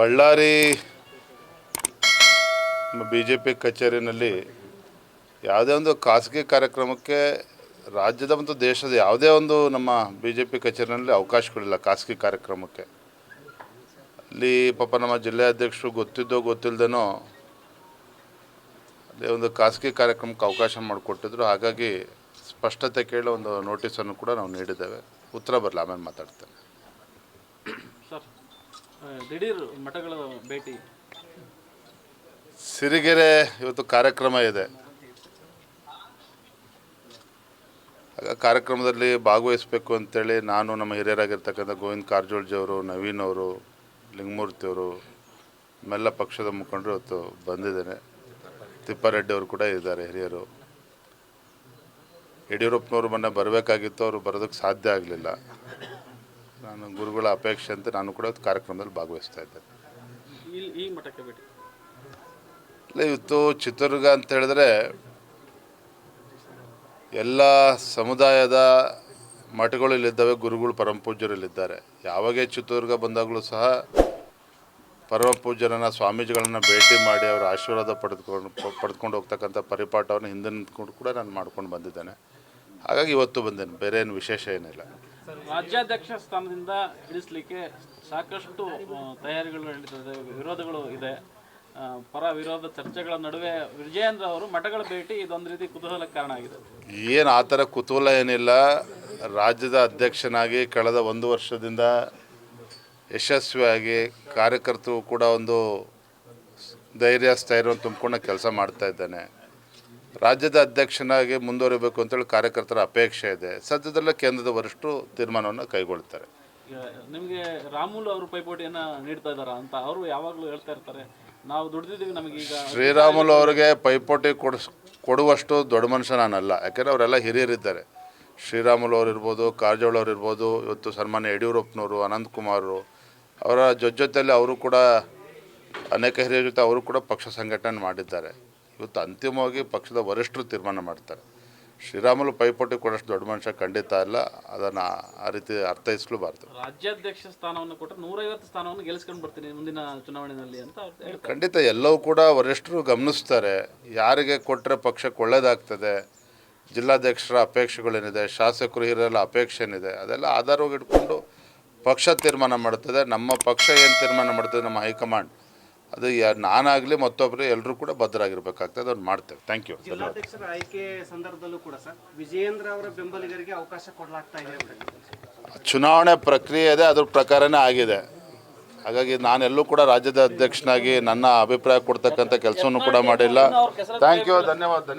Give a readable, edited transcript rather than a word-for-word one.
Ballari BJP ಕಚೇರಿನಲ್ಲಿ ಯಾವುದೇ ಒಂದು ಖಾಸಗಿ ಕಾರ್ಯಕ್ರಮಕ್ಕೆ ರಾಜ್ಯದ ಮತ್ತು ದೇಶದ ಯಾವುದೇ ಒಂದು ನಮ್ಮ BJP ಕಚೇರಿನಲ್ಲಿ ಅವಕಾಶಗಳಿಲ್ಲ ಖಾಸಗಿ ಕಾರ್ಯಕ್ರಮಕ್ಕೆ. ಅಲ್ಲಿ ಪಾಪ ನಮ್ಮ ಜಿಲ್ಲಾಧ್ಯಕ್ಷರು ಗೊತ್ತಿದ್ದೋ ಗೊತ್ತಿಲ್ಲದೇನೋ ಅಲ್ಲಿ ಒಂದು ಖಾಸಗಿ ಕಾರ್ಯಕ್ರಮಕ್ಕೆ ಅವಕಾಶ ಮಾಡಿಕೊಟ್ಟಿದ್ರು. ಹಾಗಾಗಿ ಸ್ಪಷ್ಟತೆ ಕೇಳಿ ಒಂದು ನೋಟಿಸನ್ನು ಕೂಡ ನಾವು ನೀಡಿದ್ದೇವೆ. ಉತ್ತರ ಬರಲ್ಲ, ಆಮೇಲೆ ಮಾತಾಡ್ತೇನೆ. ಸರ್, ದಿಢೀರ್ ಮಠಗಳ ಭೇಟಿ, ಸಿರಿಗೆರೆ ಇವತ್ತು ಕಾರ್ಯಕ್ರಮ ಇದೆ. ಆಗ ಕಾರ್ಯಕ್ರಮದಲ್ಲಿ ಭಾಗವಹಿಸಬೇಕು ಅಂತೇಳಿ ನಾನು, ನಮ್ಮ ಹಿರಿಯರಾಗಿರ್ತಕ್ಕಂಥ ಗೋವಿಂದ ಕಾರಜೋಳಜಿಯವರು, ನವೀನ್ ಅವರು, ಲಿಂಗಮೂರ್ತಿಯವರು, ನಮ್ಮೆಲ್ಲ ಪಕ್ಷದ ಮುಖಂಡರು ಇವತ್ತು ಬಂದಿದ್ದೇನೆ. ತಿಪ್ಪಾರೆಡ್ಡಿ ಅವರು ಕೂಡ ಇದ್ದಾರೆ, ಹಿರಿಯರು. ಯಡಿಯೂರಪ್ಪನವರು ಮೊನ್ನೆ ಬರಬೇಕಾಗಿತ್ತು, ಅವರು ಬರೋದಕ್ಕೆ ಸಾಧ್ಯ ಆಗಲಿಲ್ಲ. ನಾನು ಗುರುಗಳ ಅಪೇಕ್ಷೆ ಅಂತ ನಾನು ಕೂಡ ಕಾರ್ಯಕ್ರಮದಲ್ಲಿ ಭಾಗವಹಿಸ್ತಾ ಇದ್ದೇನೆ. ಈ ಮಠಕ್ಕೆ ಭೇಟಿ ಇಲ್ಲ, ಇವತ್ತು ಚಿತ್ರದುರ್ಗ ಅಂತ ಹೇಳಿದ್ರೆ ಎಲ್ಲ ಸಮುದಾಯದ ಮಠಗಳು ಇಲ್ಲಿದ್ದಾವೆ, ಗುರುಗಳು ಪರಮಪೂಜ್ಯರಲ್ಲಿದ್ದಾರೆ. ಯಾವಾಗೇ ಚಿತ್ರದುರ್ಗ ಬಂದಾಗಲೂ ಸಹ ಪರಮಪೂಜ್ಯರನ್ನ, ಸ್ವಾಮೀಜಿಗಳನ್ನು ಭೇಟಿ ಮಾಡಿ ಅವರ ಆಶೀರ್ವಾದ ಪಡೆದುಕೊಂಡು ಹೋಗ್ತಕ್ಕಂಥ ಪರಿಪಾಠವನ್ನು ಹಿಂದಿನ ಕೂಡ ನಾನು ಮಾಡ್ಕೊಂಡು ಬಂದಿದ್ದೇನೆ. ಹಾಗಾಗಿ ಇವತ್ತು ಬಂದೇನೆ, ಬೇರೆ ಏನು ವಿಶೇಷ ಏನಿಲ್ಲ. ರಾಜ್ಯಾಧ್ಯಕ್ಷ ಸ್ಥಾನದಿಂದ ಇಳಿಸಲಿಕ್ಕೆ ಸಾಕಷ್ಟು ತಯಾರಿಗಳು ನಡೀತದೆ, ವಿರೋಧಗಳು ಇದೆ. ಪರ ವಿರೋಧ ಚರ್ಚೆಗಳ ನಡುವೆ ವಿಜಯೇಂದ್ರ ಅವರು ಮಠಗಳ ಭೇಟಿ ಇದೊಂದು ರೀತಿ ಕುತೂಹಲಕ್ಕೆ ಕಾರಣ ಆಗಿದೆ. ಏನು ಆ ಥರ ಕುತೂಹಲ ಏನಿಲ್ಲ. ರಾಜ್ಯದ ಅಧ್ಯಕ್ಷನಾಗಿ ಕಳೆದ 1 ವರ್ಷದಿಂದ ಯಶಸ್ವಿಯಾಗಿ ಕಾರ್ಯಕರ್ತರು ಕೂಡ ಒಂದು ಧೈರ್ಯ ಸ್ಥೈರ್ಯವನ್ನು ತುಂಬಿಕೊಂಡು ಕೆಲಸ ಮಾಡ್ತಾ ಇದ್ದಾನೆ. ರಾಜ್ಯದ ಅಧ್ಯಕ್ಷನಾಗಿ ಮುಂದುವರಿಬೇಕು ಅಂತೇಳಿ ಕಾರ್ಯಕರ್ತರ ಅಪೇಕ್ಷೆ ಇದೆ. ಸದ್ಯದಲ್ಲೇ ಕೇಂದ್ರದ ವರಿಷ್ಠರು ತೀರ್ಮಾನವನ್ನು ಕೈಗೊಳ್ತಾರೆ. ನಿಮಗೆ ರಾಮುಲು ಅವರು ಪೈಪೋಟಿಯನ್ನು ನೀಡ್ತಾ ಇದ್ದಾರಾ ಅಂತ ಅವರು ಯಾವಾಗಲೂ ಹೇಳ್ತಾ ಇರ್ತಾರೆ, ನಾವು ದುಡಿದಿದ್ದೀವಿ, ನಮಗೀಗ. ಶ್ರೀರಾಮುಲು ಅವರಿಗೆ ಪೈಪೋಟಿ ಕೊಡುವಷ್ಟು ದೊಡ್ಡ ಮನುಷ್ಯ ನಾನಲ್ಲ. ಯಾಕೆಂದರೆ ಅವರೆಲ್ಲ ಹಿರಿಯರಿದ್ದಾರೆ. ಶ್ರೀರಾಮುಲು ಅವರು ಇರ್ಬೋದು, ಕಾರಜೋಳ ಅವರು ಇರ್ಬೋದು, ಇವತ್ತು ಸನ್ಮಾನ್ಯ ಯಡಿಯೂರಪ್ಪನವರು, ಅನಂತಕುಮಾರರು, ಅವರ ಜೊತೆಯಲ್ಲಿ ಅವರು ಕೂಡ ಅನೇಕ ಹಿರಿಯರ ಜೊತೆ ಅವರು ಕೂಡ ಪಕ್ಷ ಸಂಘಟನೆ ಮಾಡಿದ್ದಾರೆ. ಇವತ್ತು ಅಂತಿಮವಾಗಿ ಪಕ್ಷದ ವರಿಷ್ಠರು ತೀರ್ಮಾನ ಮಾಡ್ತಾರೆ. ಶ್ರೀರಾಮುಲು ಪೈಪೋಟಿ ಕೊಡೋಷ್ಟು ದೊಡ್ಡ ಮನುಷ್ಯ ಖಂಡಿತ ಅಲ್ಲ. ಅದನ್ನು ಆ ರೀತಿ ಅರ್ಥೈಸಲೂಬಾರ್ದು. ರಾಜ್ಯಾಧ್ಯಕ್ಷ ಸ್ಥಾನವನ್ನು ಕೊಟ್ಟರೆ 150 ಸ್ಥಾನವನ್ನು ಗೆಲ್ಲಿಸ್ಕೊಂಡು ಬರ್ತೀನಿ ಮುಂದಿನ ಚುನಾವಣೆಯಲ್ಲಿ ಅಂತ ಖಂಡಿತ ಎಲ್ಲವೂ ಕೂಡ ವರಿಷ್ಠರು ಗಮನಿಸ್ತಾರೆ. ಯಾರಿಗೆ ಕೊಟ್ಟರೆ ಪಕ್ಷಕ್ಕೆ ಒಳ್ಳೆಯದಾಗ್ತದೆ, ಜಿಲ್ಲಾಧ್ಯಕ್ಷರ ಅಪೇಕ್ಷೆಗಳೇನಿದೆ, ಶಾಸಕರು ಹಿರಿಯರ ಅಪೇಕ್ಷೆ ಏನಿದೆ, ಅದೆಲ್ಲ ಆಧಾರವಾಗಿ ಇಟ್ಕೊಂಡು ಪಕ್ಷ ತೀರ್ಮಾನ ಮಾಡ್ತದೆ. ನಮ್ಮ ಪಕ್ಷ ಏನು ತೀರ್ಮಾನ ಮಾಡ್ತದೆ, ನಮ್ಮ ಹೈಕಮಾಂಡ್, ಅದು ನಾನಾಗಲಿ ಮತ್ತೊಬ್ಬರು ಎಲ್ಲರೂ ಕೂಡ ಭದ್ರಾಗಿರ್ಬೇಕಾಗ್ತದೆ. ಅದನ್ನು ಮಾಡ್ತೇವೆ. Thank you. ಜಿಲ್ಲಾಧ್ಯಕ್ಷರ ಆಯ್ಕೆ ಸಂದರ್ಭದಲ್ಲೂ ಕೂಡ ಸರ್ ವಿಜಯೇಂದ್ರ ಅವರ ಬೆಂಬಲಿಗರಿಗೆ ಅವಕಾಶ ಕೊಡಲಾಗ್ತಾ ಇದೆ. ಚುನಾವಣೆ ಪ್ರಕ್ರಿಯೆ ಇದೆ, ಅದ್ರ ಪ್ರಕಾರನೇ ಆಗಿದೆ. ಹಾಗಾಗಿ ನಾನೆಲ್ಲೂ ಕೂಡ ರಾಜ್ಯದ ಅಧ್ಯಕ್ಷನಾಗಿ ನನ್ನ ಅಭಿಪ್ರಾಯ ಕೊಡ್ತಕ್ಕಂಥ ಕೆಲಸವನ್ನು ಕೂಡ ಮಾಡಿಲ್ಲ. Thank you. ಧನ್ಯವಾದ.